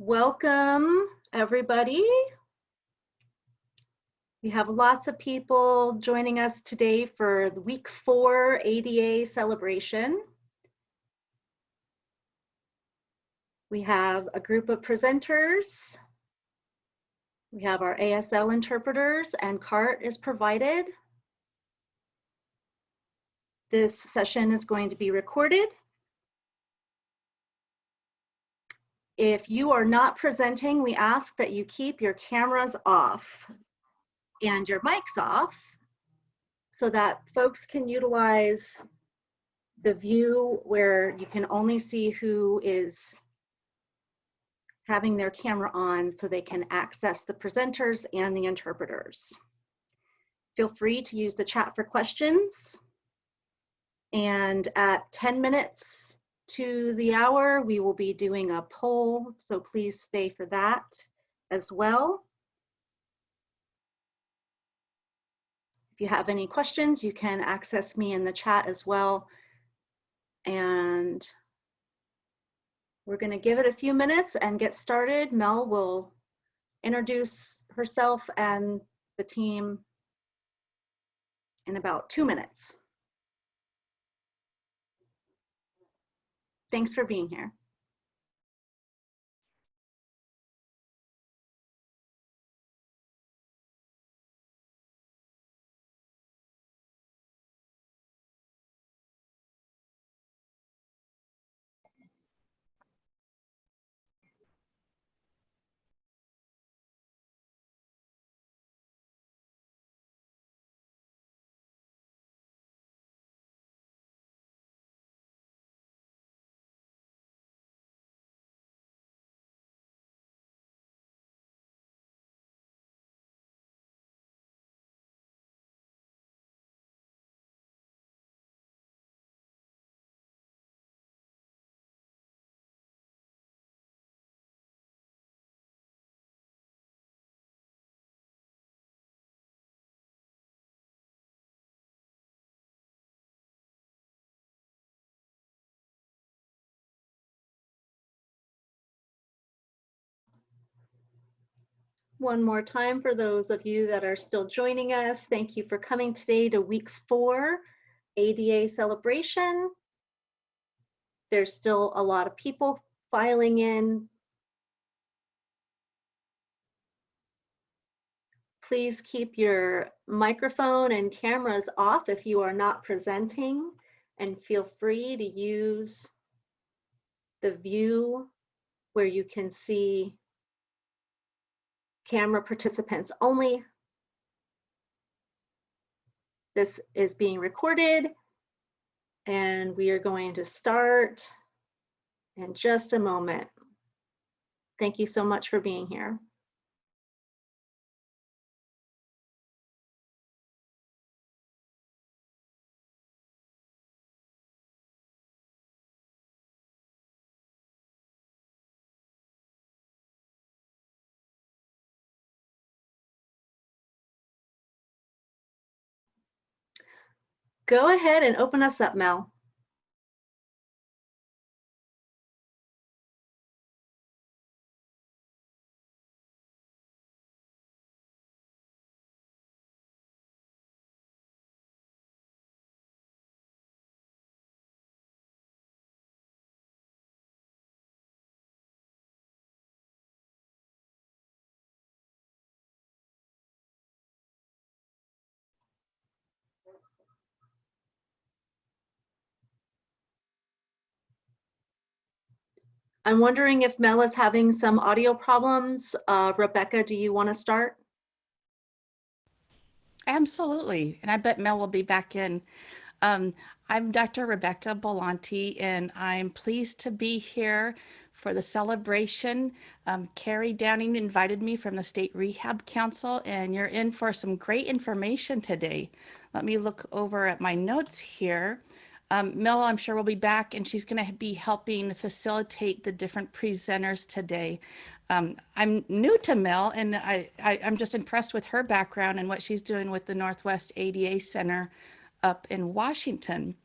Welcome, everybody. We have lots of people joining us today for the week 4 ADA celebration. We have a group of presenters. We have our ASL interpreters and CART is provided. This session is going to be recorded. If you are not presenting, we ask that you keep your cameras off and your mics off so that folks can utilize the view where you can only see who is having their camera on so they can access the presenters and the interpreters. Feel free to use the chat for questions. And at 10 minutes to the hour, we will be doing a poll, so please stay for that as well. If you have any questions, you can access me in the chat as well. And we're going to give it a few minutes and get started. Mel will introduce herself and the team in about 2 minutes. Thanks for being here. One more time for those of you that are still joining us, thank you for coming today to week 4 ADA celebration. There's still a lot of people filing in. Please keep your microphone and cameras off if you are not presenting, and feel free to use the view where you can see camera participants only. This is being recorded and we are going to start in just a moment. Thank you so much for being here. Go ahead and open us up, Mel. I'm wondering if Mel is having some audio problems. Rebecca, do you want to start? Absolutely, and I bet Mel will be back in. I'm Dr. Rebecca Bolanti, and I'm pleased to be here for the celebration. Carrie Downing invited me from the State Rehab Council, and you're in for some great information today. Let me look over at my notes here. Mel, I'm sure will be back, and she's going to be helping facilitate the different presenters today. I'm new to Mel, and I'm just impressed with her background and what she's doing with the Northwest ADA Center up in Washington.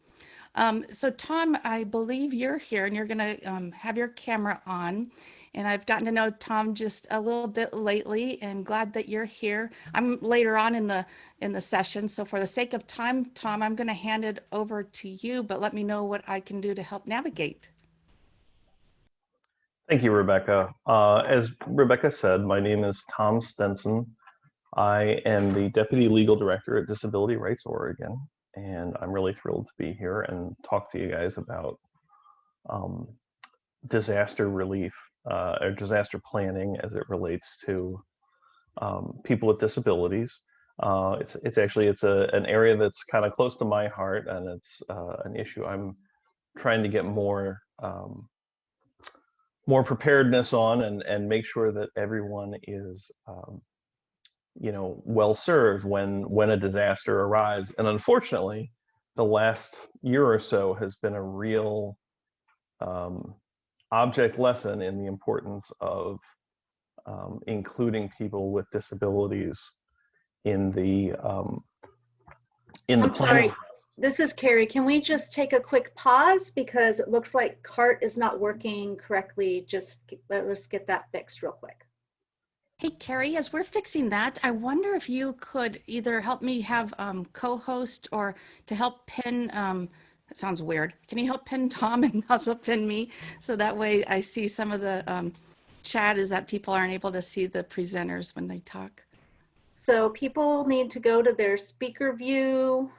So Tom, I believe you're here and you're going to have your camera on. And I've gotten to know Tom just a little bit lately and glad that you're here. I'm later on in the session. So for the sake of time, Tom, I'm going to hand it over to you, but let me know what I can do to help navigate. Thank you, Rebecca. As Rebecca said, my name is Tom Stenson. I am the Deputy Legal Director at Disability Rights Oregon, and I'm really thrilled to be here and talk to you guys about disaster relief or disaster planning as it relates to people with disabilities. It's actually an area that's kind of close to my heart, and it's an issue I'm trying to get more preparedness on and make sure that everyone is well served when a disaster arrives. And unfortunately, the last year or so has been a real object lesson in the importance of including people with disabilities in the I'm planning. sorry, this is Carrie. Can we just take a quick pause because it looks like CART is not working correctly. Let's get that fixed real quick. Hey, Carrie, as we're fixing that, I wonder if you could either help me have co-host or to help pin, that sounds weird. Can you help pin Tom and also pin me? So that way I see some of the chat is that people aren't able to see the presenters when they talk. So people need to go to their speaker view.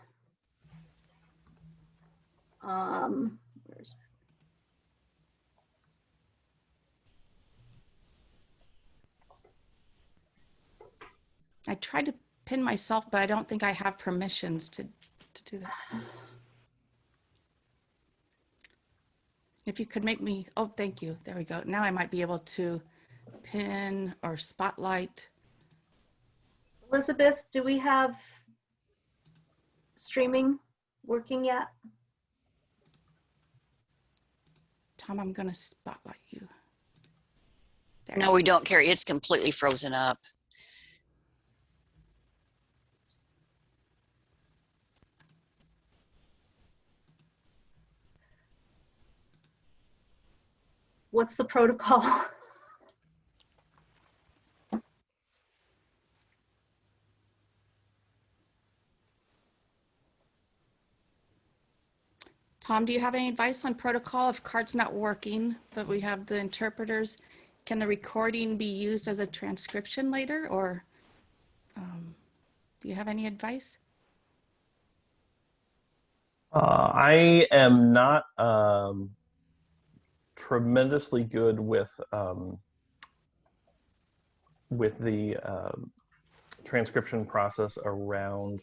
I tried to pin myself, but I don't think I have permissions to do that. If you could make me, oh, thank you. There we go. Now I might be able to pin or spotlight. Elizabeth, do we have streaming working yet? Tom, I'm going to spotlight you. There. No, we don't, Carrie. It's completely frozen up. What's the protocol? Tom, do you have any advice on protocol if CART's not working, but we have the interpreters? Can the recording be used as a transcription later, or do you have any advice? I am not tremendously good with the transcription process around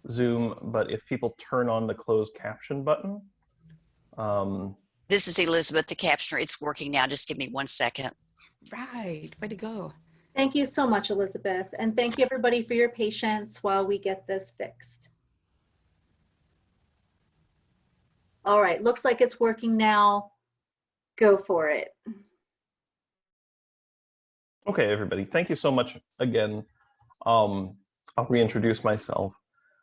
Zoom, but if people turn on the closed caption button. This is Elizabeth, the captioner. It's working now. Just give me 1 second. Right, way to go. Thank you so much, Elizabeth. And thank you everybody for your patience while we get this fixed. All right, looks like it's working now. Go for it. Okay, everybody, thank you so much again. I'll reintroduce myself.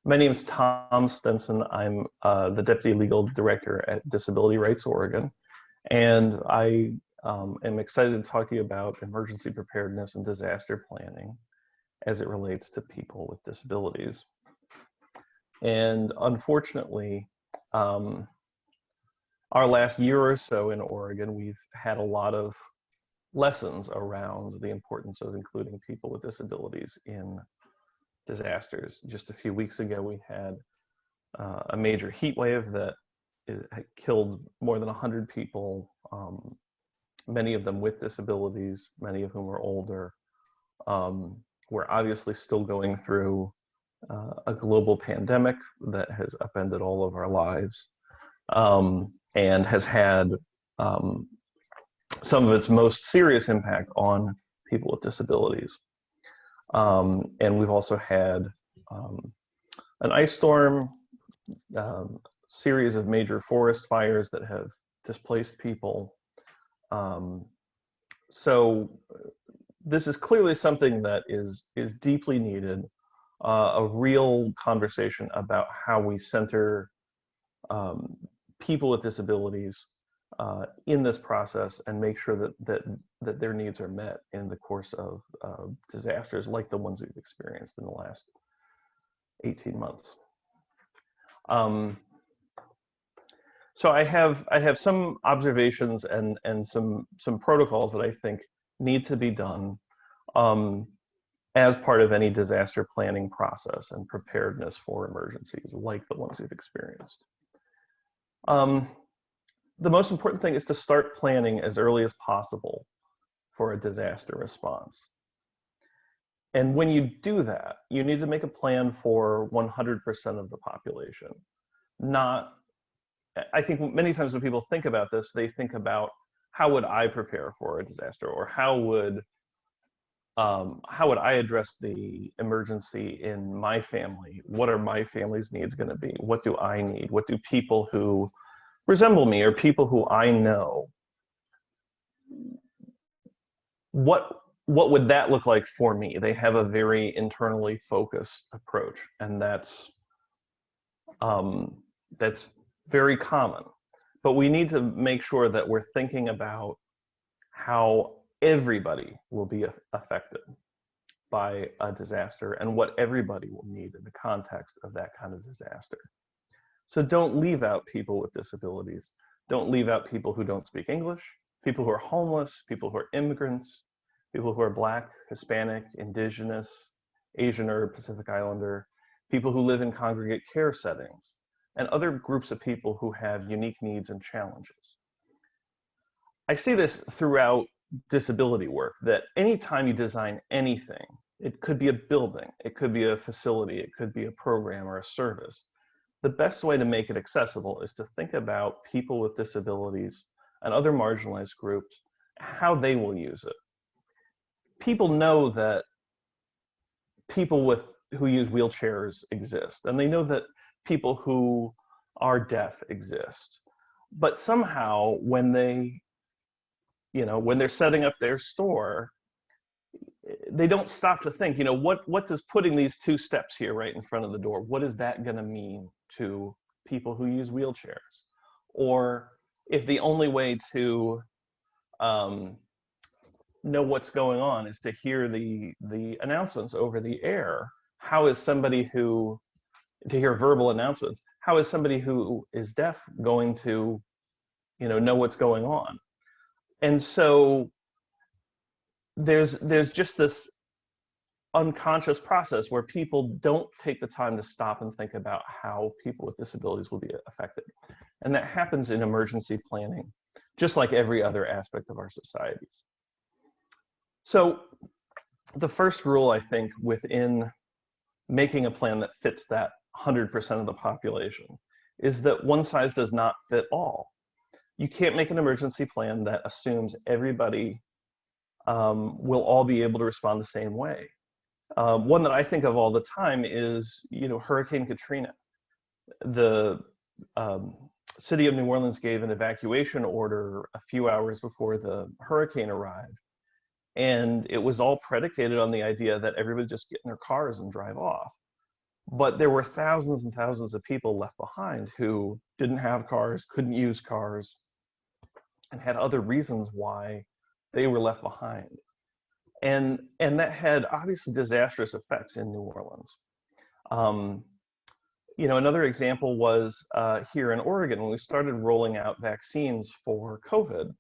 My name is Tom Stenson. I'm the Deputy Legal Director at Disability Rights Oregon, and I am excited to talk to you about emergency preparedness and disaster planning as it relates to people with disabilities. And unfortunately, our last year or so in Oregon, we've had a lot of lessons around the importance of including people with disabilities in disasters. Just a few weeks ago, we had a major heat wave that had killed more than 100 people, many of them with disabilities, many of whom are older. We're obviously still going through a global pandemic that has upended all of our lives and has had some of its most serious impact on people with disabilities. And we've also had an ice storm, series of major forest fires that have displaced people. So this is clearly something that is deeply needed, a real conversation about how we center people with disabilities in this process and make sure that their needs are met in the course of disasters like the ones we've experienced in the last 18 months. So I have some observations and some protocols that I think need to be done as part of any disaster planning process and preparedness for emergencies like the ones we've experienced. The most important thing is to start planning as early as possible for a disaster response. And when you do that, you need to make a plan for 100% of the population. I think many times when people think about this, they think about how would I prepare for a disaster, or how would I address the emergency in my family? What are my family's needs going to be? What do I need? What do people who resemble me or people who I know, what would that look like for me? They have a very internally focused approach, and that's very common. But we need to make sure that we're thinking about how everybody will be affected by a disaster and what everybody will need in the context of that kind of disaster. So don't leave out people with disabilities. Don't leave out people who don't speak English, people who are homeless, people who are immigrants, people who are Black, Hispanic, Indigenous, Asian or Pacific Islander, people who live in congregate care settings, and other groups of people who have unique needs and challenges. I see this throughout disability work, that anytime you design anything, it could be a building, it could be a facility, it could be a program or a service. The best way to make it accessible is to think about people with disabilities and other marginalized groups, how they will use it. People know that people who use wheelchairs exist, and they know that people who are deaf exist. But somehow when they're setting up their store, they don't stop to think, what does putting these 2 steps here right in front of the door, what is that going to mean to people who use wheelchairs? Or if the only way to know what's going on is to hear the announcements over the air, how is somebody to hear verbal announcements, how is somebody who is deaf going to know what's going on? And so there's just this unconscious process where people don't take the time to stop and think about how people with disabilities will be affected. And that happens in emergency planning, just like every other aspect of our societies. So the first rule, I think, within making a plan that fits that 100% of the population is that one size does not fit all. You can't make an emergency plan that assumes everybody will all be able to respond the same way. One that I think of all the time is, Hurricane Katrina. The city of New Orleans gave an evacuation order a few hours before the hurricane arrived. And it was all predicated on the idea that everybody just get in their cars and drive off. But there were thousands and thousands of people left behind who didn't have cars, couldn't use cars, and had other reasons why they were left behind. And that had obviously disastrous effects in New Orleans. Another example was here in Oregon, when we started rolling out vaccines for COVID.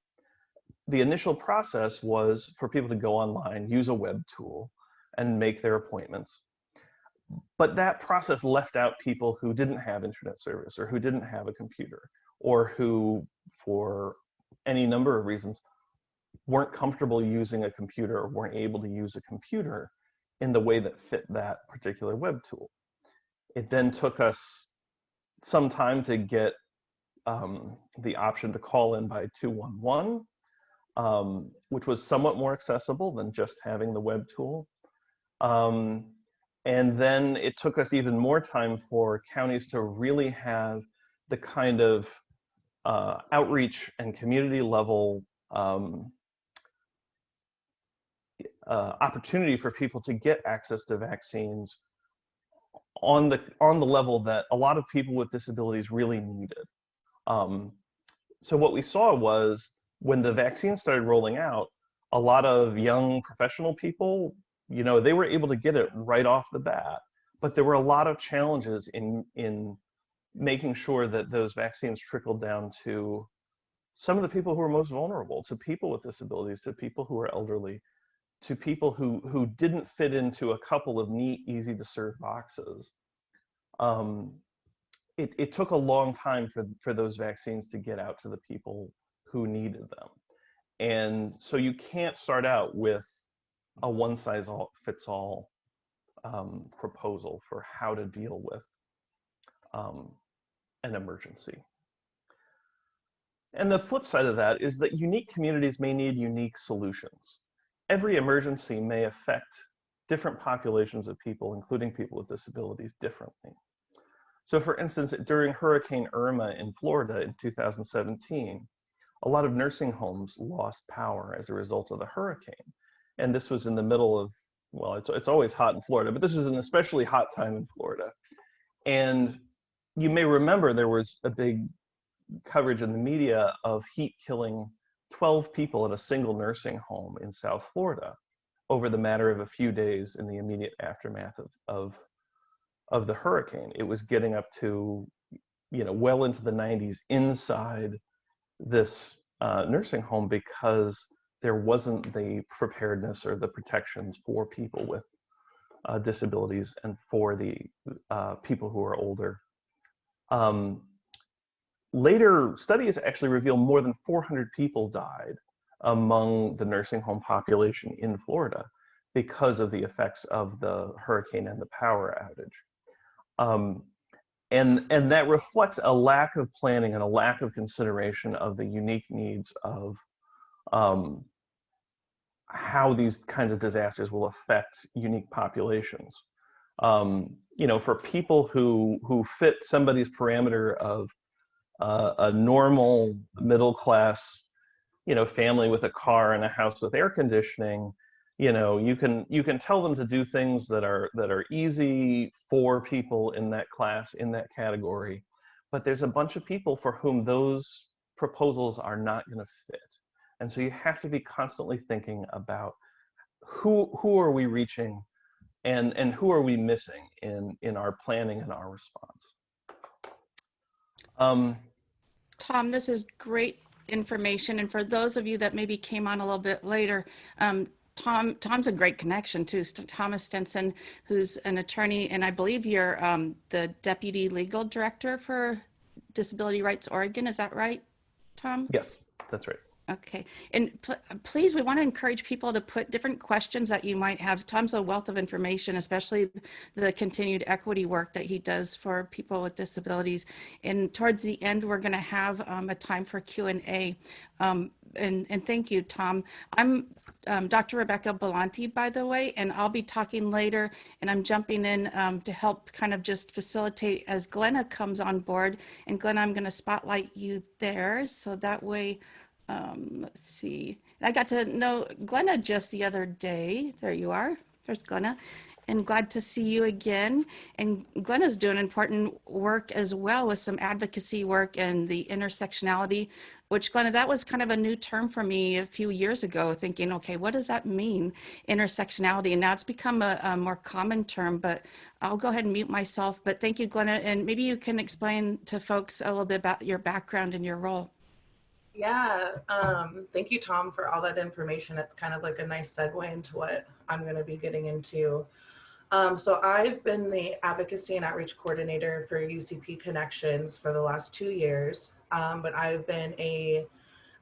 The initial process was for people to go online, use a web tool, and make their appointments. But that process left out people who didn't have internet service, or who didn't have a computer, or who, for any number of reasons, weren't comfortable using a computer or weren't able to use a computer in the way that fit that particular web tool. It then took us some time to get the option to call in by 211, which was somewhat more accessible than just having the web tool. And then it took us even more time for counties to really have the kind of outreach and community level opportunity for people to get access to vaccines on the level that a lot of people with disabilities really needed. So what we saw was when the vaccine started rolling out, a lot of young professional people, you know, they were able to get it right off the bat, but there were a lot of challenges in making sure that those vaccines trickled down to some of the people who are most vulnerable, to people with disabilities, to people who are elderly, to people who didn't fit into a couple of neat, easy to serve boxes. It took a long time for those vaccines to get out to the people who needed them. And so you can't start out with a one-size-fits-all proposal for how to deal with an emergency. And the flip side of that is that unique communities may need unique solutions. Every emergency may affect different populations of people, including people with disabilities, differently. So for instance, during Hurricane Irma in Florida in 2017, a lot of nursing homes lost power as a result of the hurricane. And this was in the middle of, well, it's always hot in Florida, but this was an especially hot time in Florida. And you may remember there was a big coverage in the media of heat killing 12 people at a single nursing home in South Florida over the matter of a few days in the immediate aftermath of the hurricane. It was getting up to, you know, well into the 90s inside this nursing home because there wasn't the preparedness or the protections for people with disabilities and for the people who are older. Later studies actually reveal more than 400 people died among the nursing home population in Florida because of the effects of the hurricane and the power outage. And that reflects a lack of planning and a lack of consideration of the unique needs of how these kinds of disasters will affect unique populations. You know, for people who fit somebody's parameter of a normal middle class, you know, family with a car and a house with air conditioning, you know, you can tell them to do things that are easy for people in that class, in that category, but there's a bunch of people for whom those proposals are not going to fit. And so you have to be constantly thinking about who are we reaching and who are we missing in our planning and our response. Tom, this is great information. And for those of you that maybe came on a little bit later, Tom's a great connection too. Thomas Stenson, who's an attorney, and I believe you're the Deputy Legal Director for Disability Rights Oregon. Is that right, Tom? Yes, that's right. Okay, and please, we want to encourage people to put different questions that you might have. Tom's a wealth of information, especially the continued equity work that he does for people with disabilities. And towards the end, we're going to have a time for Q&A. And thank you, Tom. I'm Dr. Rebecca Belanti, by the way, and I'll be talking later, and I'm jumping in to help kind of just facilitate as Glenna comes on board. And Glenna, I'm going to spotlight you there, so that way, let's see. I got to know Glenna just the other day. There you are. There's Glenna. And glad to see you again. And Glenna's doing important work as well with some advocacy work and the intersectionality, which Glenna, that was kind of a new term for me a few years ago, thinking, okay, what does that mean, intersectionality? And now it's become a more common term, but I'll go ahead and mute myself. But thank you, Glenna. And maybe you can explain to folks a little bit about your background and your role. Yeah, thank you, Tom, for all that information. It's kind of like a nice segue into what I'm going to be getting into. So I've been the Advocacy and Outreach Coordinator for UCP Connections for the last 2 years, but I've been an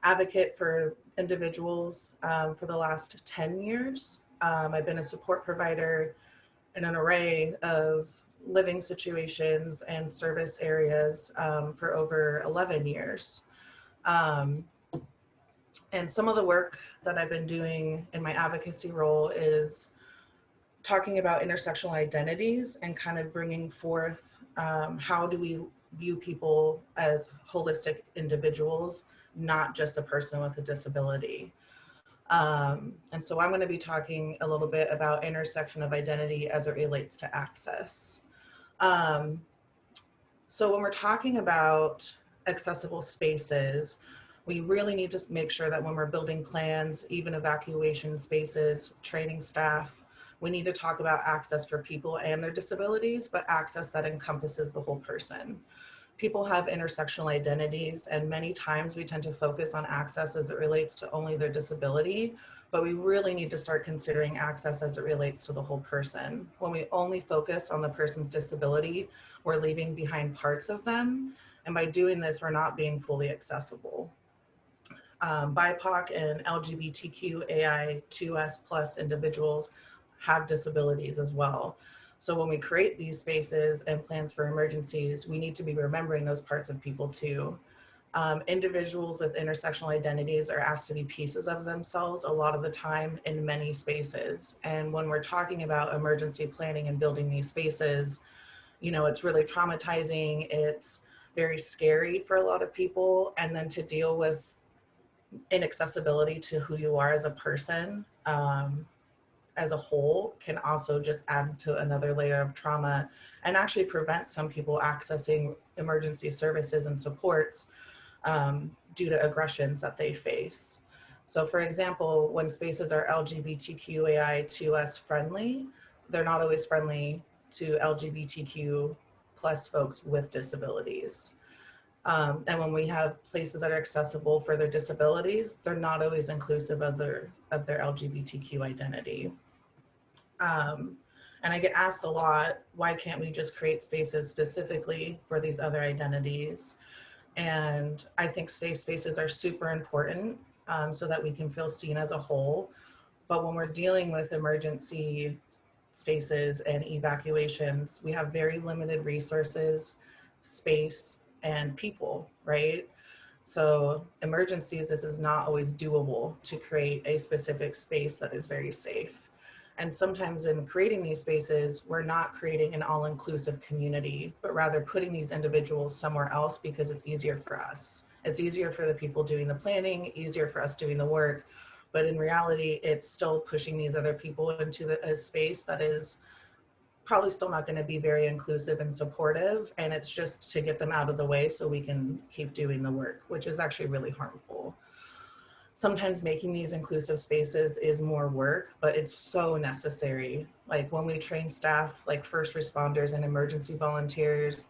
advocate for individuals for the last 10 years. I've been a support provider in an array of living situations and service areas for over 11 years. And some of the work that I've been doing in my advocacy role is talking about intersectional identities and kind of bringing forth how do we view people as holistic individuals, not just a person with a disability. And so I'm going to be talking a little bit about intersection of identity as it relates to access. So when we're talking about accessible spaces, we really need to make sure that when we're building plans, even evacuation spaces, training staff, we need to talk about access for people and their disabilities, but access that encompasses the whole person. People have intersectional identities, and many times we tend to focus on access as it relates to only their disability, but we really need to start considering access as it relates to the whole person. When we only focus on the person's disability, we're leaving behind parts of them, and by doing this, we're not being fully accessible. BIPOC and LGBTQAI2S plus individuals have disabilities as well. So when we create these spaces and plans for emergencies, we need to be remembering those parts of people too. Individuals with intersectional identities are asked to be pieces of themselves a lot of the time in many spaces. And when we're talking about emergency planning and building these spaces, you know, it's really traumatizing. It's very scary for a lot of people. And then to deal with inaccessibility to who you are as a person, as a whole, can also just add to another layer of trauma and actually prevent some people accessing emergency services and supports due to aggressions that they face. So for example, when spaces are LGBTQAI2S friendly, they're not always friendly to LGBTQ plus folks with disabilities. And when we have places that are accessible for their disabilities, they're not always inclusive of their LGBTQ identity. And I get asked a lot, why can't we just create spaces specifically for these other identities? And I think safe spaces are super important so that we can feel seen as a whole. But when we're dealing with emergency spaces and evacuations, we have very limited resources, space, and people, right? So emergencies, this is not always doable to create a specific space that is very safe. And sometimes in creating these spaces, we're not creating an all-inclusive community, but rather putting these individuals somewhere else because it's easier for us. It's easier for the people doing the planning, easier for us doing the work. But in reality, it's still pushing these other people into a space that is probably still not going to be very inclusive and supportive. And it's just to get them out of the way so we can keep doing the work, which is actually really harmful. Sometimes making these inclusive spaces is more work, but it's so necessary. Like when we train staff, like first responders and emergency volunteers,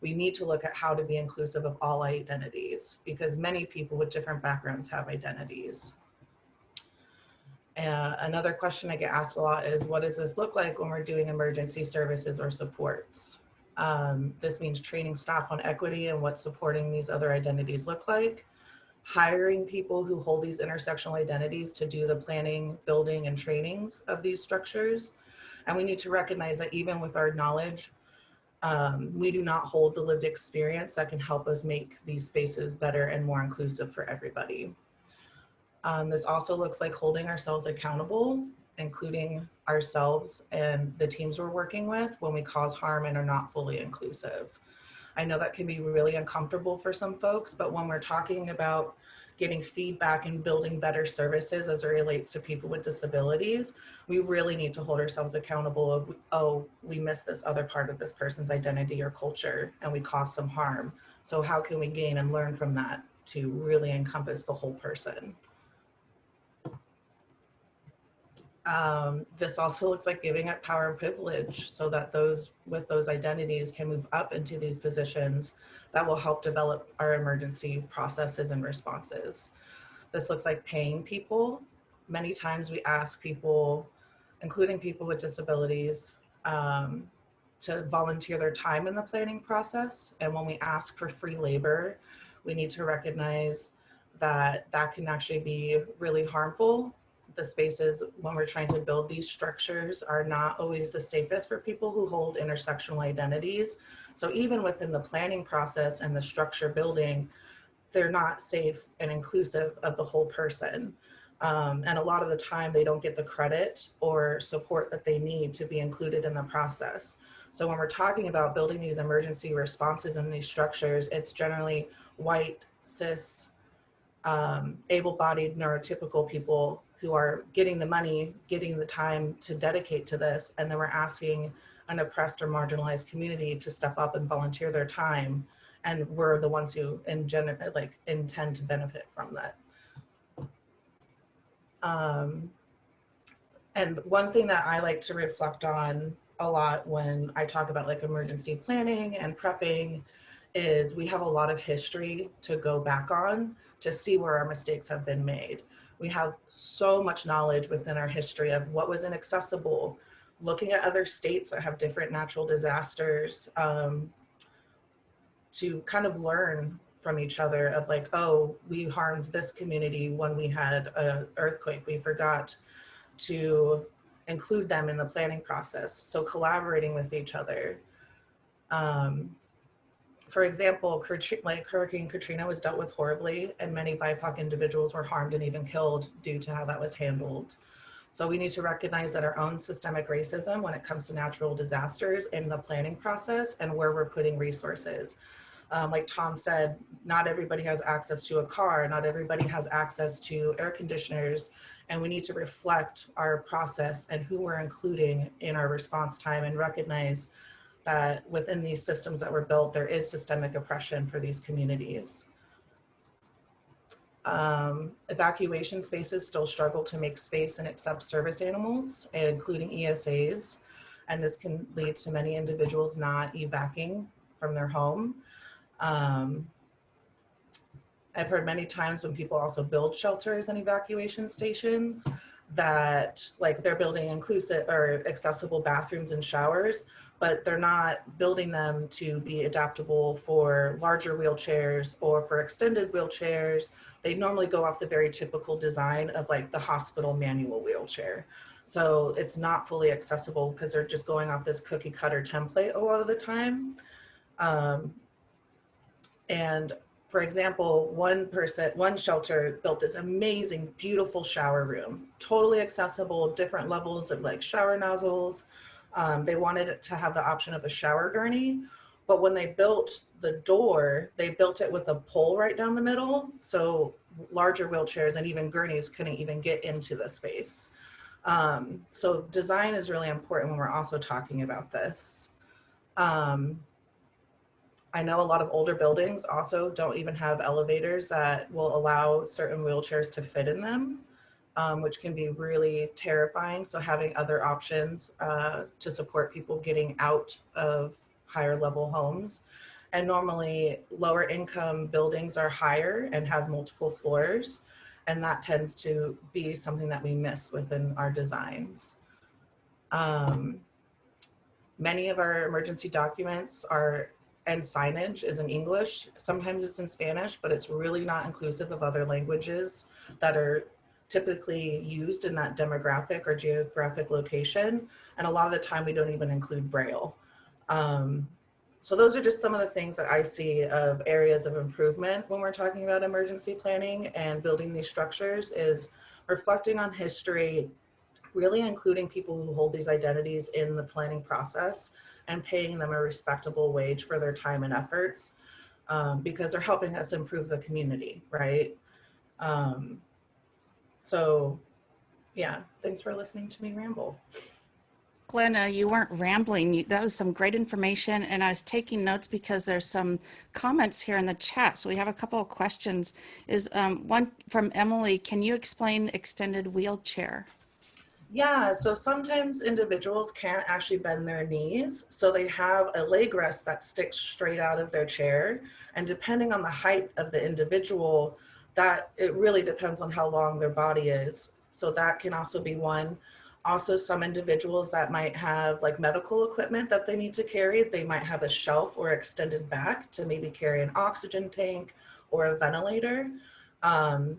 we need to look at how to be inclusive of all identities because many people with different backgrounds have identities. Another question I get asked a lot is, what does this look like when we're doing emergency services or supports? This means training staff on equity and what supporting these other identities look like, hiring people who hold these intersectional identities to do the planning, building, and trainings of these structures. And we need to recognize that even with our knowledge, we do not hold the lived experience that can help us make these spaces better and more inclusive for everybody. This also looks like holding ourselves accountable, including ourselves and the teams we're working with when we cause harm and are not fully inclusive. I know that can be really uncomfortable for some folks, but when we're talking about getting feedback and building better services as it relates to people with disabilities, we really need to hold ourselves accountable of, oh, we missed this other part of this person's identity or culture and we caused some harm. So how can we gain and learn from that to really encompass the whole person? This also looks like giving up power and privilege so that those with those identities can move up into these positions that will help develop our emergency processes and responses. This looks like paying people. Many times we ask people, including people with disabilities, to volunteer their time in the planning process. And when we ask for free labor, we need to recognize that that can actually be really harmful. The spaces when we're trying to build these structures are not always the safest for people who hold intersectional identities. So even within the planning process and the structure building, they're not safe and inclusive of the whole person. And a lot of the time they don't get the credit or support that they need to be included in the process. So when we're talking about building these emergency responses in these structures, it's generally white, cis, able-bodied, neurotypical people who are getting the money, getting the time to dedicate to this. And then we're asking an oppressed or marginalized community to step up and volunteer their time, and we're the ones who intend to benefit from that. And one thing that I like to reflect on a lot when I talk about like emergency planning and prepping is we have a lot of history to go back on to see where our mistakes have been made. We have so much knowledge within our history of what was inaccessible, looking at other states that have different natural disasters, to kind of learn from each other of like, oh, we harmed this community when we had an earthquake. We forgot to include them in the planning process. So collaborating with each other. For example, like Hurricane Katrina was dealt with horribly, and many BIPOC individuals were harmed and even killed due to how that was handled. So we need to recognize that our own systemic racism when it comes to natural disasters in the planning process and where we're putting resources. Like Tom said, not everybody has access to a car, not everybody has access to air conditioners, and we need to reflect our process and who we're including in our response time and recognize that within these systems that were built, there is systemic oppression for these communities. Evacuation spaces still struggle to make space and accept service animals, including ESAs, and this can lead to many individuals not evacuating from their home. I've heard many times when people also build shelters and evacuation stations that like they're building inclusive or accessible bathrooms and showers, but they're not building them to be adaptable for larger wheelchairs or for extended wheelchairs. They normally go off the very typical design of like the hospital manual wheelchair. So it's not fully accessible because they're just going off this cookie cutter template a lot of the time. And for example, one shelter built this amazing, beautiful shower room, totally accessible, different levels of like shower nozzles. They wanted it to have the option of a shower gurney, but when they built the door, they built it with a pole right down the middle. So larger wheelchairs and even gurneys couldn't even get into the space. So design is really important when we're also talking about this. I know a lot of older buildings also don't even have elevators that will allow certain wheelchairs to fit in them, which can be really terrifying. So having other options to support people getting out of higher level homes. And normally lower income buildings are higher and have multiple floors. And that tends to be something that we miss within our designs. Many of our emergency documents and signage is in English. Sometimes it's in Spanish, but it's really not inclusive of other languages that are typically used in that demographic or geographic location. And a lot of the time we don't even include Braille. So those are just some of the things that I see of areas of improvement when we're talking about emergency planning and building these structures is reflecting on history, really including people who hold these identities in the planning process and paying them a respectable wage for their time and efforts, because they're helping us improve the community, right? So yeah, thanks for listening to me ramble. Glenna, you weren't rambling. That was some great information, and I was taking notes because there's some comments here in the chat. So we have a couple of questions. Is one from Emily, can you explain extended wheelchair? Yeah, so sometimes individuals can't actually bend their knees, so they have a leg rest that sticks straight out of their chair. And depending on the height of the individual, that it really depends on how long their body is. So that can also be one. Also, some individuals that might have like medical equipment that they need to carry, they might have a shelf or extended back to maybe carry an oxygen tank or a ventilator.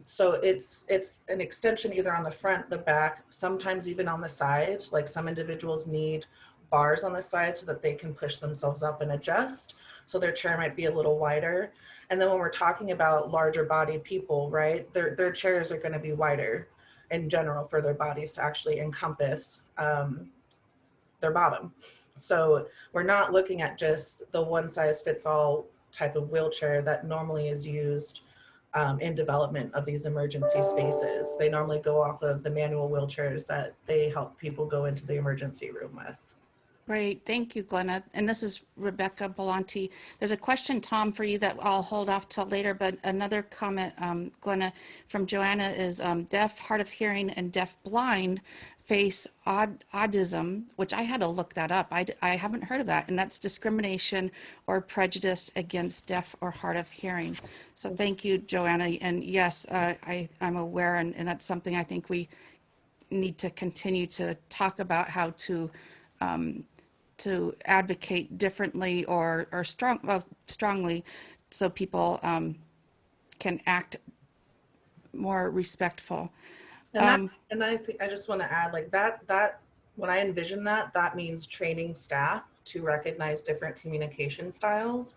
So it's an extension either on the front, the back, sometimes even on the side. Like some individuals need bars on the side so that they can push themselves up and adjust. So their chair might be a little wider. And then when we're talking about larger bodied people, right, their chairs are going to be wider in general for their bodies to actually encompass their bottom. So we're not looking at just the one size fits all type of wheelchair that normally is used in development of these emergency spaces. They normally go off of the manual wheelchairs that they help people go into the emergency room with. Great, thank you, Glenna. And this is Rebecca Belanti. There's a question, Tom, for you that I'll hold off till later, but another comment, Glenna, from Joanna is deaf, hard of hearing, and deaf blind face autism, which I had to look that up. I haven't heard of that, and that's discrimination or prejudice against deaf or hard of hearing. So thank you, Joanna. And yes, I'm aware, and that's something I think we need to continue to talk about, how to advocate differently or strongly, so people can act more respectful. And I think I just want to add, like, that when I envision that means training staff to recognize different communication styles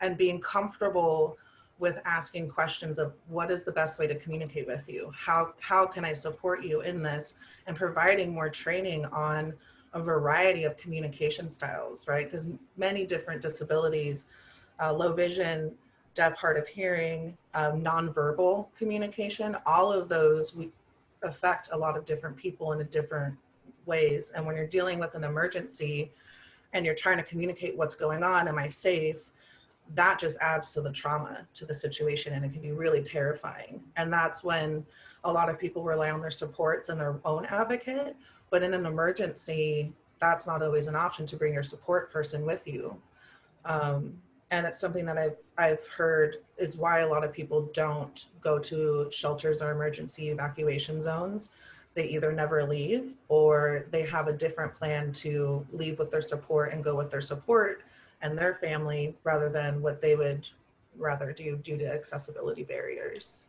and being comfortable with asking questions of what is the best way to communicate with you? How can I support you in this? And providing more training on a variety of communication styles, right? Because many different disabilities, low vision, deaf, hard of hearing, nonverbal communication, all of those we affect a lot of different people in different ways. And when you're dealing with an emergency and you're trying to communicate what's going on, am I safe? That just adds to the trauma to the situation, and it can be really terrifying. And that's when a lot of people rely on their supports and their own advocate. But in an emergency, that's not always an option, to bring your support person with you. And it's something that I've heard is why a lot of people don't go to shelters or emergency evacuation zones. They either never leave, or they have a different plan to leave with their support and go with their support and their family, rather than what they would rather do due to accessibility barriers.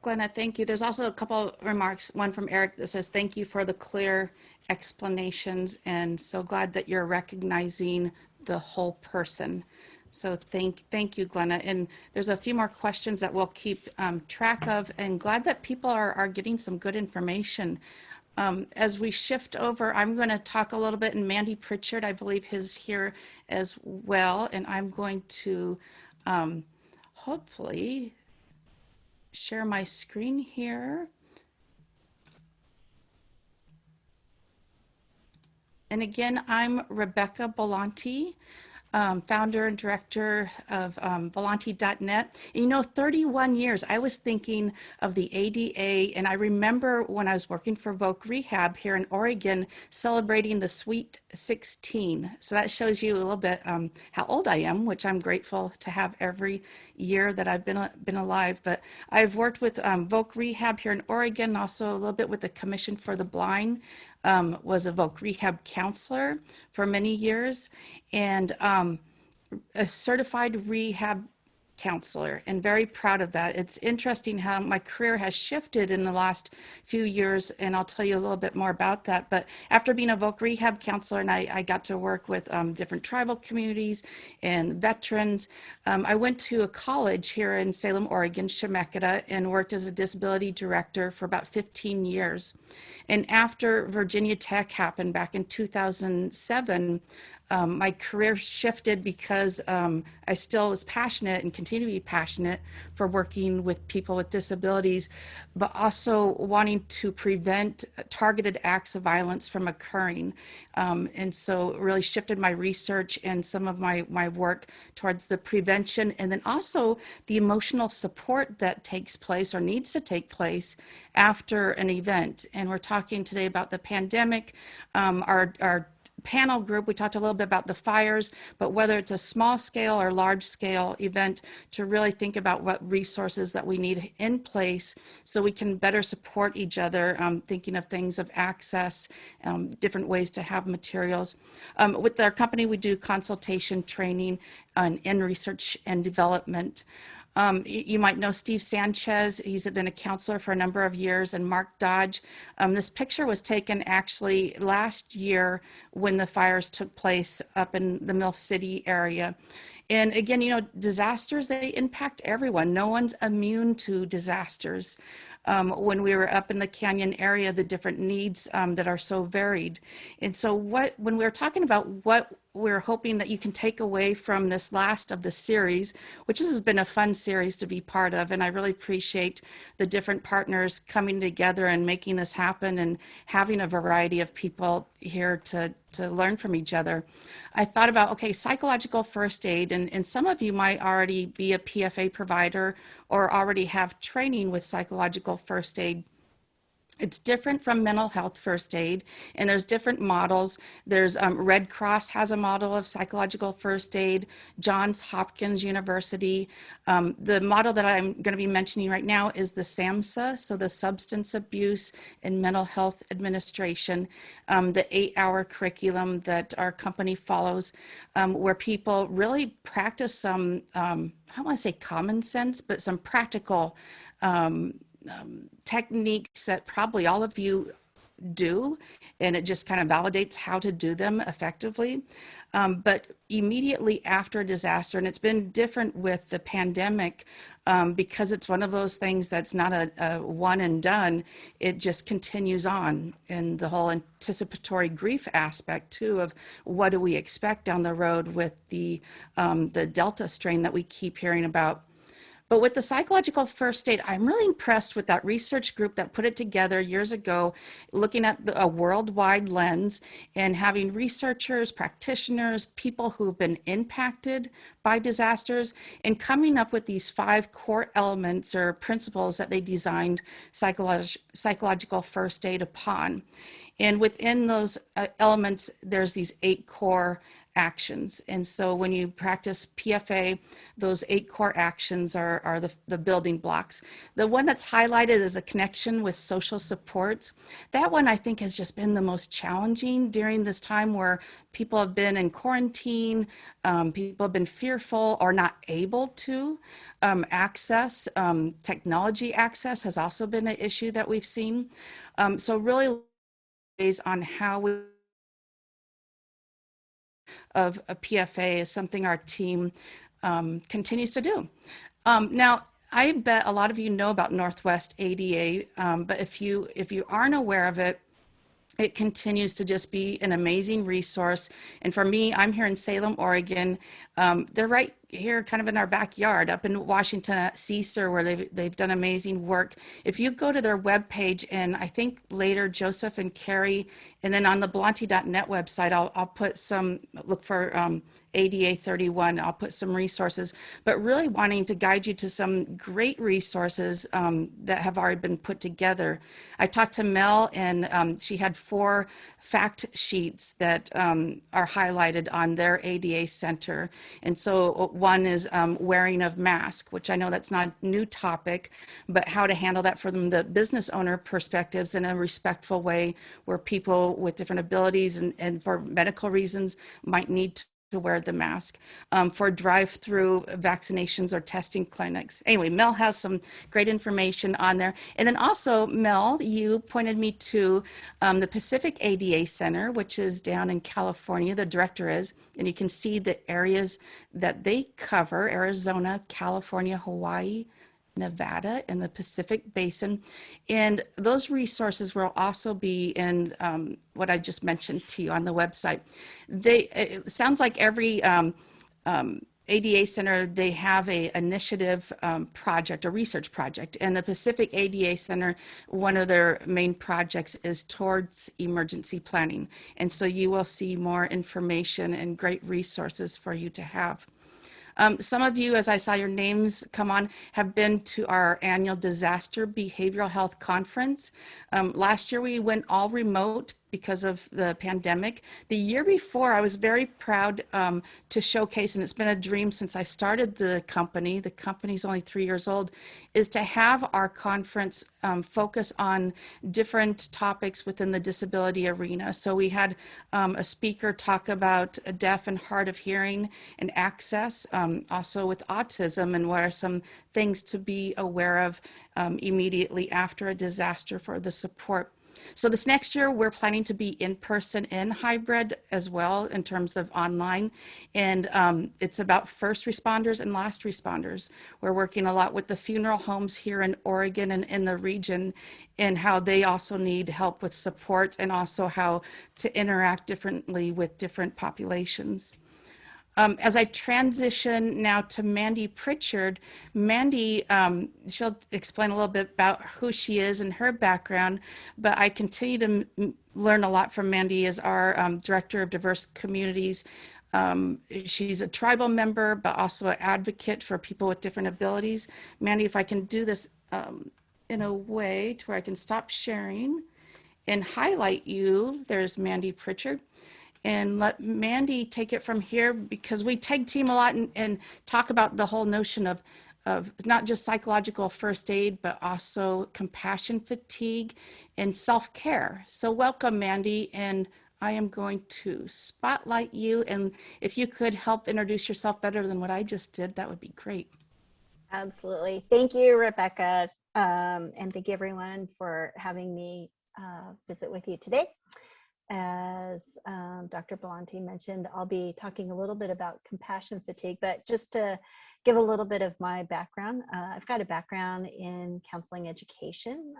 Glenna, thank you. There's also a couple remarks, one from Eric that says, thank you for the clear explanations, and so glad that you're recognizing the whole person. So thank you, Glenna. And there's a few more questions that we'll keep track of, and glad that people are getting some good information. As we shift over, I'm going to talk a little bit, and Mandy Pritchard, I believe, is here as well, and I'm going to hopefully share my screen here. And again, I'm Rebecca Belanti, founder and director of Belanti.net. And 31 years, I was thinking of the ADA, and I remember when I was working for Voc Rehab here in Oregon, celebrating the Sweet 16. So that shows you a little bit how old I am, which I'm grateful to have every year that I've been alive. But I've worked with Voc Rehab here in Oregon, also a little bit with the Commission for the Blind. Was a Voc Rehab counselor for many years, and a certified rehab counselor, and very proud of that. It's interesting how my career has shifted in the last few years, and I'll tell you a little bit more about that. But after being a Voc Rehab counselor, and I got to work with different tribal communities and veterans, I went to a college here in Salem, Oregon, Chemeketa, and worked as a disability director for about 15 years. And after Virginia Tech happened back in 2007, my career shifted because I still was passionate and continue to be passionate for working with people with disabilities, but also wanting to prevent targeted acts of violence from occurring. And so really shifted my research and some of my work towards the prevention, and then also the emotional support that takes place or needs to take place after an event. And we're talking today about the pandemic. Our panel group, we talked a little bit about the fires, but whether it's a small scale or large scale event, to really think about what resources that we need in place so we can better support each other, thinking of things of access, different ways to have materials. With our company, we do consultation training in research and development. You might know Steve Sanchez. He's been a counselor for a number of years, and Mark Dodge. This picture was taken actually last year when the fires took place up in the Mill City area. And again, disasters, they impact everyone. No one's immune to disasters. When we were up in the Canyon area, the different needs that are so varied. And so when we're talking about what we're hoping that you can take away from this last of the series, which has been a fun series to be part of, and I really appreciate the different partners coming together and making this happen, and having a variety of people here to to learn from each other, I thought about, okay, psychological first aid, and some of you might already be a PFA provider or already have training with psychological first aid. It's different from mental health first aid, and there's different models. There's Red Cross has a model of psychological first aid, Johns Hopkins University. The model that I'm going to be mentioning right now is the SAMHSA, so the Substance Abuse and Mental Health Administration, the 8-hour curriculum that our company follows, where people really practice some, I don't want to say common sense, but some practical techniques that probably all of you do, and it just kind of validates how to do them effectively. But immediately after a disaster, and it's been different with the pandemic, because it's one of those things that's not a one and done, it just continues on. And the whole anticipatory grief aspect too of what do we expect down the road with the Delta strain that we keep hearing about. But with the psychological first aid, I'm really impressed with that research group that put it together years ago, looking at a worldwide lens and having researchers, practitioners, people who've been impacted by disasters, and coming up with these 5 core elements or principles that they designed psychological first aid upon. And within those elements, there's these 8 core actions. And so when you practice PFA, those 8 core actions are the building blocks. The one that's highlighted is a connection with social supports. That one I think has just been the most challenging during this time where people have been in quarantine, people have been fearful or not able to access. Technology access has also been an issue that we've seen. So really is on how we of a PFA is something our team continues to do. Now, I bet a lot of you know about Northwest ADA, but if you aren't aware of it, it continues to just be an amazing resource. And for me, I'm here in Salem, Oregon. They're right here kind of in our backyard up in Washington at CSER, where they've done amazing work. If you go to their webpage, and I think later Joseph and Carrie, and then on the Belanti.net website, I'll put some, look for ADA 31, I'll put some resources, but really wanting to guide you to some great resources that have already been put together. I talked to Mel, and she had 4 fact sheets that are highlighted on their ADA center. And so one is wearing of mask, which I know that's not a new topic, but how to handle that from the business owner perspectives in a respectful way, where people with different abilities and for medical reasons might need to wear the mask, for drive-through vaccinations or testing clinics. Anyway, Mel has some great information on there. And then also, Mel, you pointed me to the Pacific ADA Center, which is down in California, the director is, and you can see the areas that they cover: Arizona, California, Hawaii, Nevada, and the Pacific Basin. And those resources will also be in what I just mentioned to you on the website. It sounds like every ADA center, they have a initiative project, a research project. And the Pacific ADA Center, one of their main projects is towards emergency planning. And so you will see more information and great resources for you to have. Some of you, as I saw your names come on, have been to our annual Disaster Behavioral Health Conference. Last year we went all remote because of the pandemic. The year before, I was very proud to showcase, and it's been a dream since I started the company's only 3 years old, is to have our conference focus on different topics within the disability arena. So we had a speaker talk about deaf and hard of hearing and access, also with autism, and what are some things to be aware of immediately after a disaster for the support. So this next year, we're planning to be in person and hybrid as well in terms of online. And it's about first responders and last responders. We're working a lot with the funeral homes here in Oregon and in the region, and how they also need help with support, and also how to interact differently with different populations. As I transition now to Mandy Pritchard, Mandy, she'll explain a little bit about who she is and her background, but I continue to learn a lot from Mandy as our Director of Diverse Communities. She's a tribal member, but also an advocate for people with different abilities. Mandy, if I can do this in a way to where I can stop sharing and highlight you, there's Mandy Pritchard. And let Mandy take it from here, because we tag team a lot and talk about the whole notion of not just psychological first aid, but also compassion fatigue and self-care. So welcome, Mandy, and I am going to spotlight you. And if you could help introduce yourself better than what I just did, that would be great. Absolutely. Thank you, Rebecca. And thank you everyone for having me visit with you today. As Dr. Belanti mentioned, I'll be talking a little bit about compassion fatigue, but just to give a little bit of my background, I've got a background in counseling education.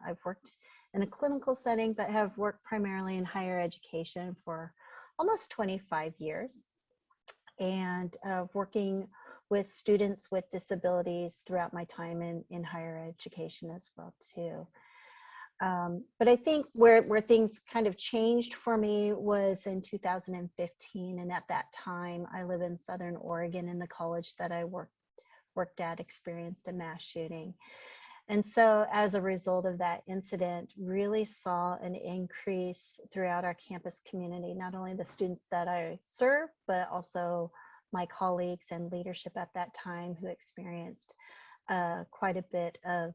I've worked in a clinical setting, but have worked primarily in higher education for almost 25 years, and working with students with disabilities throughout my time in higher education as well too. But I think where things kind of changed for me was in 2015. And at that time, I live in Southern Oregon, and the college that I worked at experienced a mass shooting. And so as a result of that incident, really saw an increase throughout our campus community, not only the students that I serve, but also my colleagues and leadership at that time, who experienced quite a bit of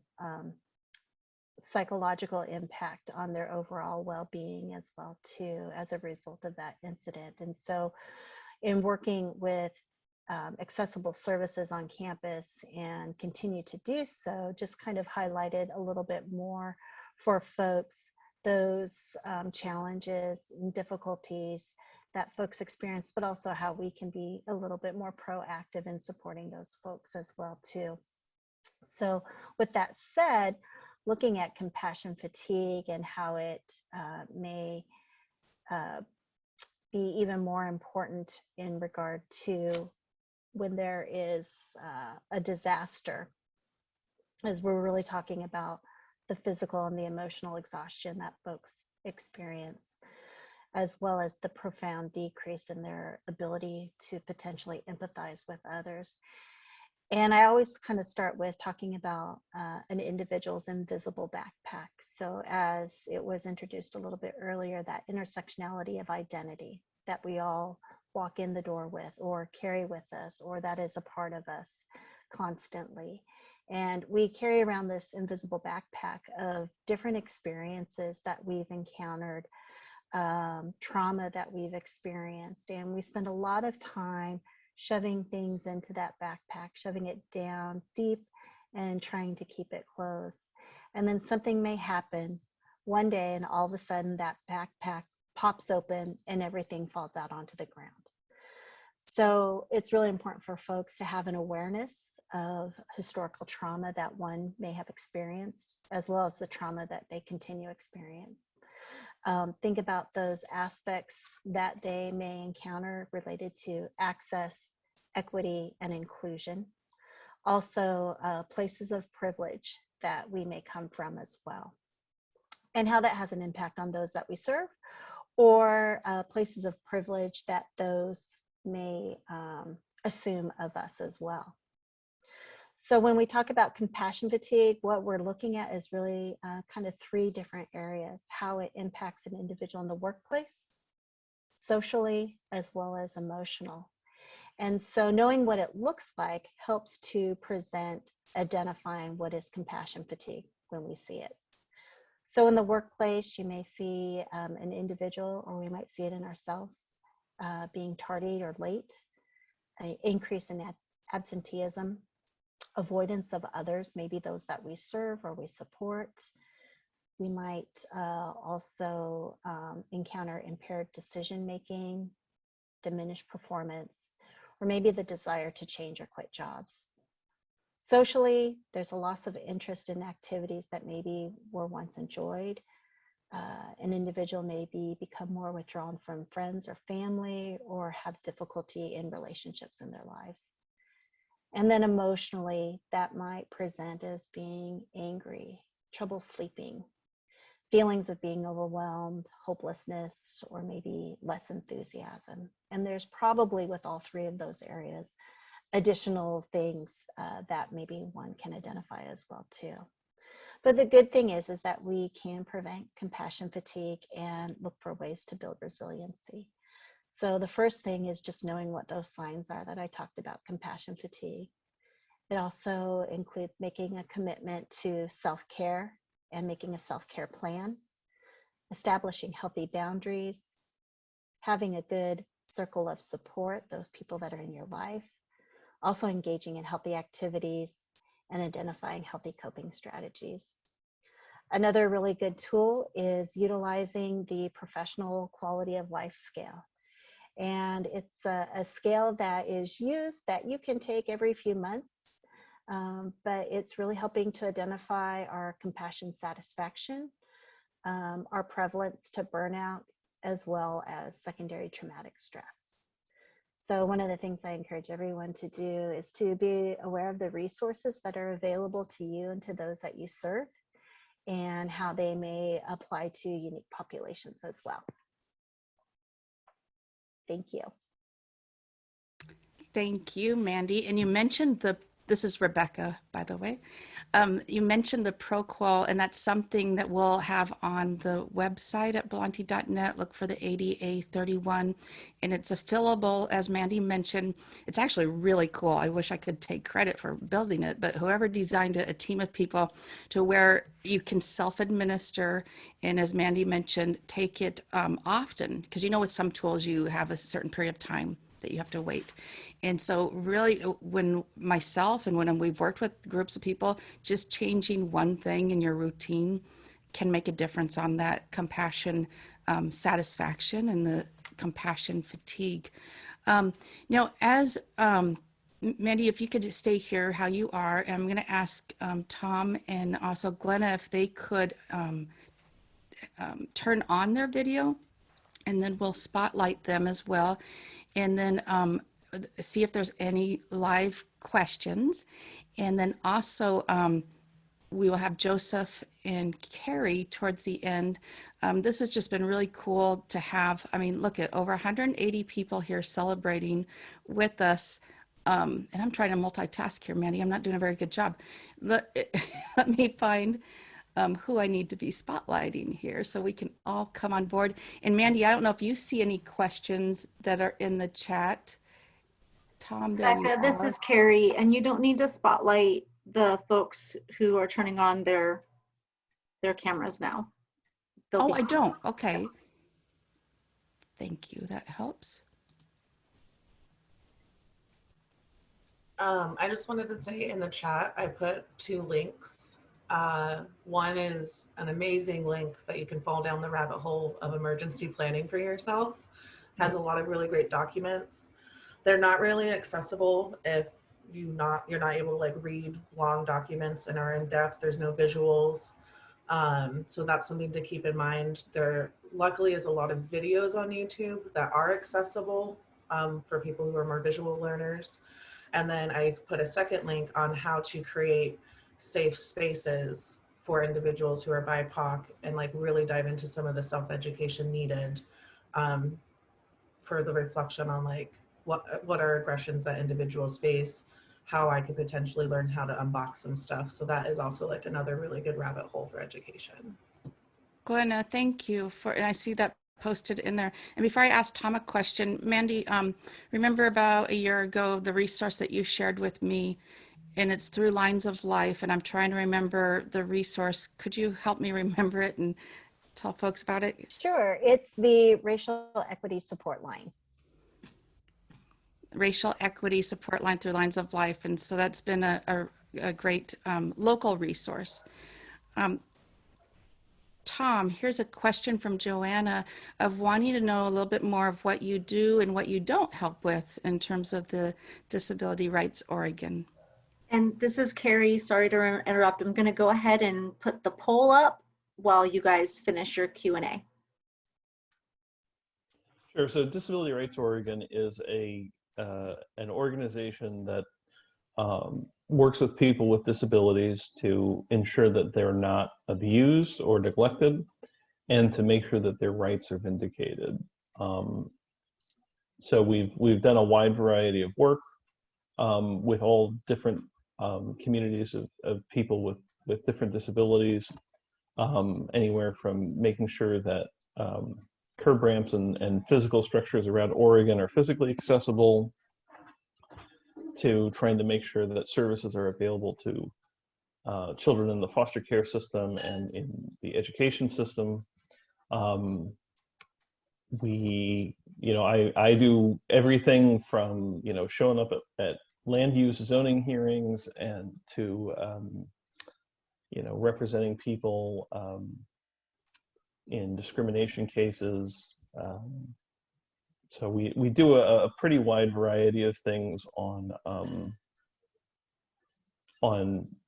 psychological impact on their overall well-being as well too, as a result of that incident. And so in working with accessible services on campus, and continue to do so, just kind of highlighted a little bit more for folks those challenges and difficulties that folks experience, but also how we can be a little bit more proactive in supporting those folks as well too. So with that said, looking at compassion fatigue and how it may be even more important in regard to when there is a disaster, as we're really talking about the physical and the emotional exhaustion that folks experience, as well as the profound decrease in their ability to potentially empathize with others. And I always kind of start with talking about an individual's invisible backpack. So as it was introduced a little bit earlier, that intersectionality of identity that we all walk in the door with, or carry with us, or that is a part of us constantly. And we carry around this invisible backpack of different experiences that we've encountered, trauma that we've experienced. And we spend a lot of time shoving things into that backpack, shoving it down deep and trying to keep it closed. And then something may happen one day, and all of a sudden that backpack pops open and everything falls out onto the ground. So it's really important for folks to have an awareness of historical trauma that one may have experienced, as well as the trauma that they continue to experience. Think about those aspects that they may encounter related to access, equity, and inclusion. Also, places of privilege that we may come from as well, and how that has an impact on those that we serve, or places of privilege that those may assume of us as well. So when we talk about compassion fatigue, what we're looking at is really kind of three different areas: how it impacts an individual in the workplace, socially, as well as emotional. And so knowing what it looks like helps to present identifying what is compassion fatigue when we see it. So in the workplace, you may see an individual, or we might see it in ourselves, being tardy or late, an increase in absenteeism, avoidance of others, maybe those that we serve or we support. We might also encounter impaired decision-making, diminished performance, or maybe the desire to change or quit jobs. Socially, there's a loss of interest in activities that maybe were once enjoyed. An individual may become more withdrawn from friends or family, or have difficulty in relationships in their lives. And then emotionally, that might present as being angry, trouble sleeping, feelings of being overwhelmed, hopelessness, or maybe less enthusiasm. And there's probably with all three of those areas, additional things that maybe one can identify as well too. But the good thing is that we can prevent compassion fatigue and look for ways to build resiliency. So the first thing is just knowing what those signs are that I talked about, compassion fatigue. It also includes making a commitment to self-care and making a self-care plan, establishing healthy boundaries, having a good circle of support, those people that are in your life, also engaging in healthy activities, and identifying healthy coping strategies. Another really good tool is utilizing the professional quality of life scale. And it's a scale that is used that you can take every few months, but it's really helping to identify our compassion satisfaction, our prevalence to burnout, as well as secondary traumatic stress. So one of the things I encourage everyone to do is to be aware of the resources that are available to you and to those that you serve, and how they may apply to unique populations as well. Thank you. Thank you, Mandy. And you mentioned this is Rebecca, by the way. You mentioned the ProQual, and that's something that we'll have on the website at Belanti.net. Look for the ADA31, and it's a fillable, as Mandy mentioned. It's actually really cool. I wish I could take credit for building it, but whoever designed it, a team of people, to where you can self-administer, and as Mandy mentioned, take it often, because you know with some tools you have a certain period of time that you have to wait. And so really when myself and when we've worked with groups of people, just changing one thing in your routine can make a difference on that compassion satisfaction and the compassion fatigue. Now, as Mandy, if you could stay here how you are, and I'm going to ask Tom and also Glenna if they could turn on their video, and then we'll spotlight them as well. And then see if there's any live questions. And then also we will have Joseph and Carrie towards the end. This has just been really cool to have. I mean, look at over 180 people here celebrating with us. And I'm trying to multitask here, Mandy. I'm not doing a very good job. Let me find who I need to be spotlighting here so we can all come on board. And Mandy, I don't know if you see any questions that are in the chat. Tom, there you Becca, are. this is Carrie, and you don't need to spotlight the folks who are turning on their cameras now. Oh, I don't. Okay. Thank you. That helps. I just wanted to say in the chat, I put 2 links. One is an amazing link that you can fall down the rabbit hole of emergency planning for yourself. Has a lot of really great documents. They're not really accessible if you're not able to like read long documents and are in depth. There's no visuals. So that's something to keep in mind. There luckily is a lot of videos on YouTube that are accessible for people who are more visual learners. And then I put a second link on how to create safe spaces for individuals who are BIPOC and like really dive into some of the self-education needed for the reflection on like what are aggressions that individuals face, how I could potentially learn how to unbox some stuff. So that is also like another really good rabbit hole for education. Glenna, thank you for, and I see that posted in there. And before I ask Tom a question, Mandy, remember about a year ago, the resource that you shared with me, and it's Through Lines of Life, and I'm trying to remember the resource. Could you help me remember it and tell folks about it? Sure, it's the Racial Equity Support Line. Racial Equity Support Line Through Lines of Life. And so that's been a great local resource. Tom, here's a question from Joanna of wanting to know a little bit more of what you do and what you don't help with in terms of the Disability Rights Oregon. And this is Carrie. Sorry to interrupt. I'm going to go ahead and put the poll up while you guys finish your Q&A. Sure. So Disability Rights Oregon is an organization that works with people with disabilities to ensure that they're not abused or neglected, and to make sure that their rights are vindicated. So we've done a wide variety of work with all different communities of people with different disabilities, anywhere from making sure that curb ramps and physical structures around Oregon are physically accessible, to trying to make sure that services are available to children in the foster care system and in the education system. I do everything from, showing up at land use zoning hearings and to, representing people in discrimination cases. So we do a pretty wide variety of things on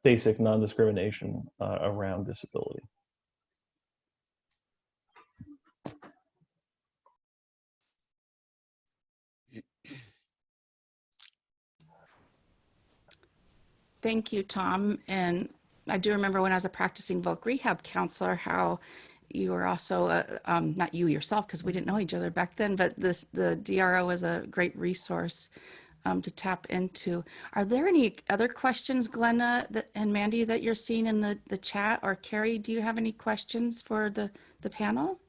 basic non-discrimination around disability. Thank you, Tom. And I do remember when I was a practicing voc rehab counselor, how you were also, not you yourself, because we didn't know each other back then, but the DRO was a great resource to tap into. Are there any other questions, Glenna and Mandy, that you're seeing in the chat? Or Carrie, do you have any questions for the panel?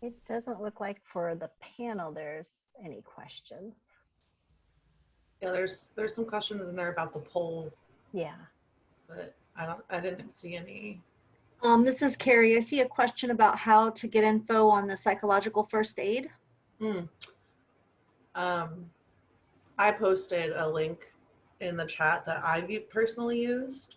It doesn't look like for the panel there's any questions. Yeah, there's some questions in there about the poll, Yeah. but I didn't see any. This is Carrie. I see a question about how to get info on the psychological first aid. I posted a link in the chat that I personally used.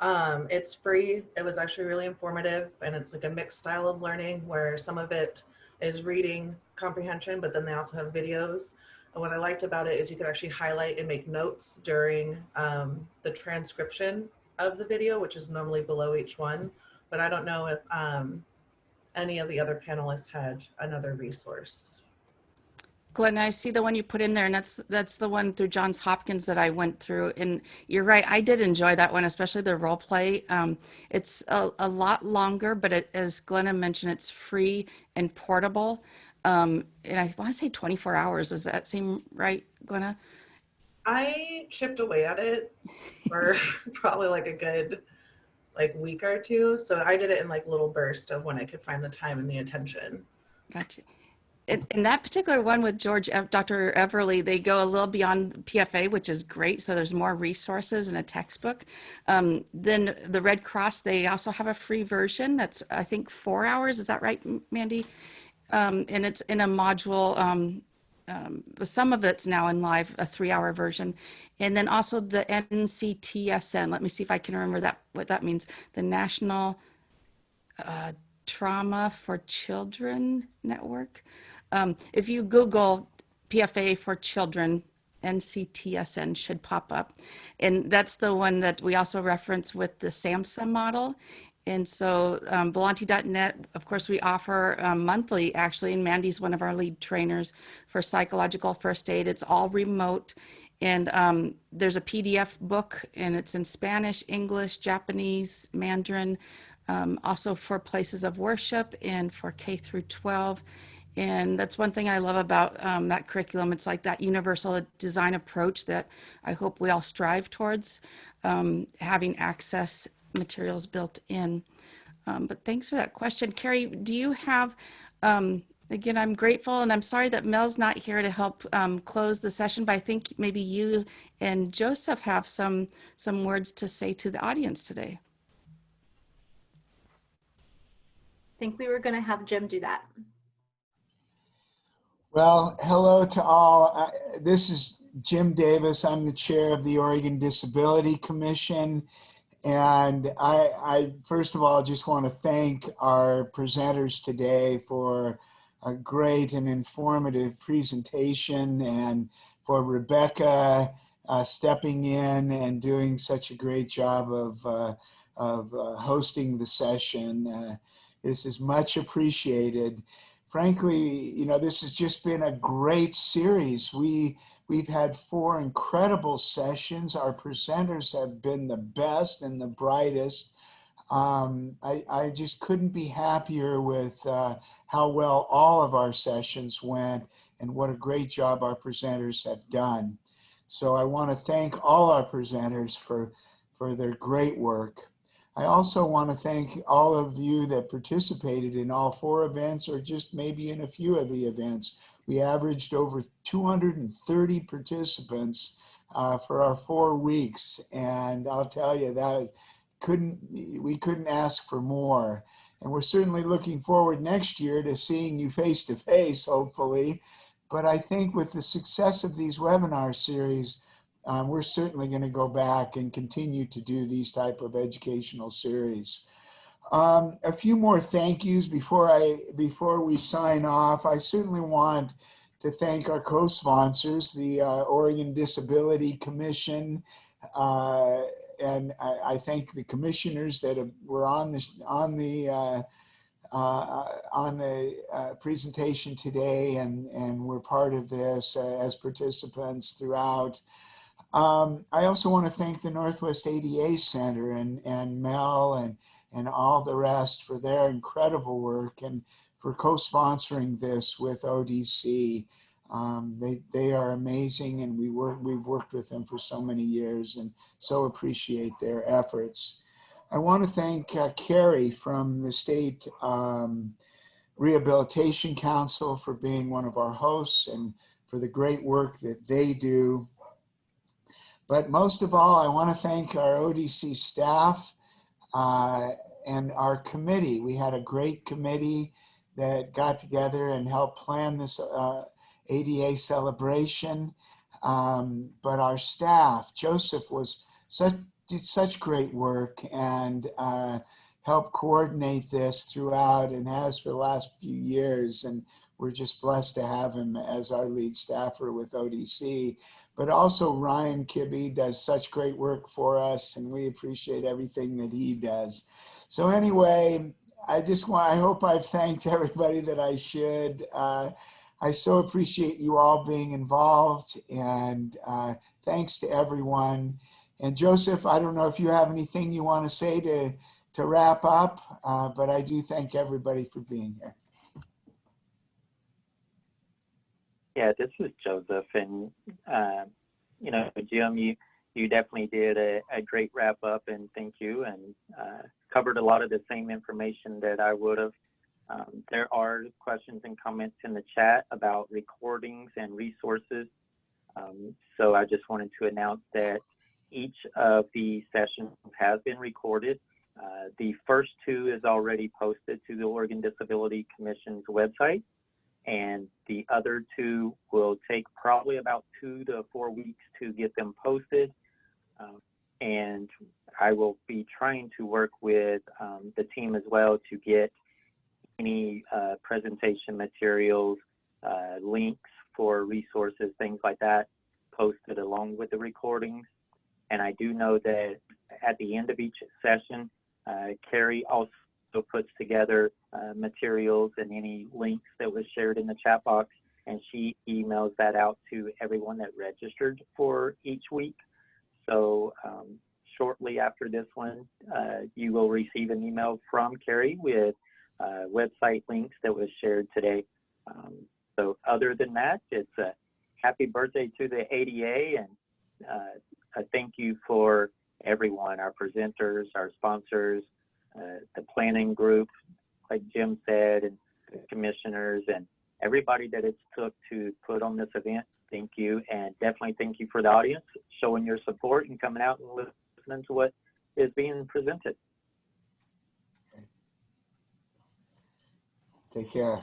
It's free. It was actually really informative, and it's like a mixed style of learning where some of it is reading comprehension, but then they also have videos. And what I liked about it is you could actually highlight and make notes during the transcription of the video, which is normally below each one. But I don't know if any of the other panelists had another resource. Glenn, I see the one you put in there, and that's the one through Johns Hopkins that I went through. And you're right, I did enjoy that one, especially the role play. It's a lot longer, but as Glenna mentioned, it's free and portable. And I want to say 24 hours. Does that seem right, Glenna? I chipped away at it for probably like a good week or two. So I did it in little bursts of when I could find the time and the attention. Gotcha. In that particular one with Dr. Everly, they go a little beyond PFA, which is great. So there's more resources in a textbook. Then the Red Cross, they also have a free version that's, I think, 4 hours. Is that right, Mandy? And it's in a module. Some of it's now in live, a 3-hour version. And then also the NCTSN. Let me see if I can remember what that means. The National Trauma for Children Network. If you Google PFA for children, NCTSN should pop up. And that's the one that we also reference with the SAMHSA model. And so Belanti.net, of course, we offer monthly, actually, and Mandy's one of our lead trainers for psychological first aid. It's all remote. And there's a PDF book, and it's in Spanish, English, Japanese, Mandarin, also for places of worship and for K through 12. And that's one thing I love about that curriculum. It's like that universal design approach that I hope we all strive towards, having access materials built in. But thanks for that question. Carrie, do you have, again, I'm grateful, and I'm sorry that Mel's not here to help close the session, but I think maybe you and Joseph have some words to say to the audience today. I think we were going to have Jim do that. Well, hello to all. This is Jim Davis. I'm the chair of the Oregon Disability Commission. And I first of all, just want to thank our presenters today for a great and informative presentation, and for Rebecca stepping in and doing such a great job of hosting the session. This is much appreciated. frankly, this has just been a great series. We've had 4 incredible sessions. Our presenters have been the best and the brightest. I just couldn't be happier with how well all of our sessions went and what a great job our presenters have done. So I want to thank all our presenters for their great work. I also want to thank all of you that participated in all 4 events or just maybe in a few of the events. We averaged over 230 participants for our 4 weeks. And I'll tell you that we couldn't ask for more. And we're certainly looking forward next year to seeing you face to face, hopefully. But I think with the success of these webinar series, we're certainly going to go back and continue to do these type of educational series. A few more thank yous before we sign off. I certainly want to thank our co-sponsors, the Oregon Disability Commission, and I thank the commissioners that were on the presentation today and were part of this as participants throughout. I also want to thank the Northwest ADA Center and Mel and all the rest for their incredible work and for co-sponsoring this with ODC. They are amazing, and we've worked with them for so many years and so appreciate their efforts. I want to thank Carrie from the State Rehabilitation Council for being one of our hosts and for the great work that they do. But most of all, I want to thank our ODC staff and our committee. We had a great committee that got together and helped plan this ADA celebration. But our staff, Joseph did such great work and helped coordinate this throughout and has for the last few years. And we're just blessed to have him as our lead staffer with ODC. But also Ryan Kibbe does such great work for us, and we appreciate everything that he does. So anyway, I hope I've thanked everybody that I should. I so appreciate you all being involved, and thanks to everyone. And Joseph, I don't know if you have anything you want to say to wrap up, but I do thank everybody for being here. Yeah, this is Joseph, and Jim, you definitely did a great wrap up, and thank you, and covered a lot of the same information that I would have. There are questions and comments in the chat about recordings and resources. So I just wanted to announce that each of the sessions has been recorded. The first 2 is already posted to the Oregon Disability Commission's website, and the other 2 will take probably about 2 to 4 weeks to get them posted. And I will be trying to work with the team as well to get any presentation materials, links for resources, things like that, posted along with the recordings. And I do know that at the end of each session, Carrie also puts together materials and any links that was shared in the chat box, and she emails that out to everyone that registered for each week. So shortly after this one, you will receive an email from Carrie with website links that was shared today. So other than that, it's a happy birthday to the ADA, and a thank you for everyone, our presenters, our sponsors, the planning group, like Jim said, and the commissioners, and everybody that it's took to put on this event. Thank you, and definitely thank you for the audience showing your support and coming out and listening to what is being presented. Take care.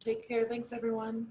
Take care. Thanks, everyone.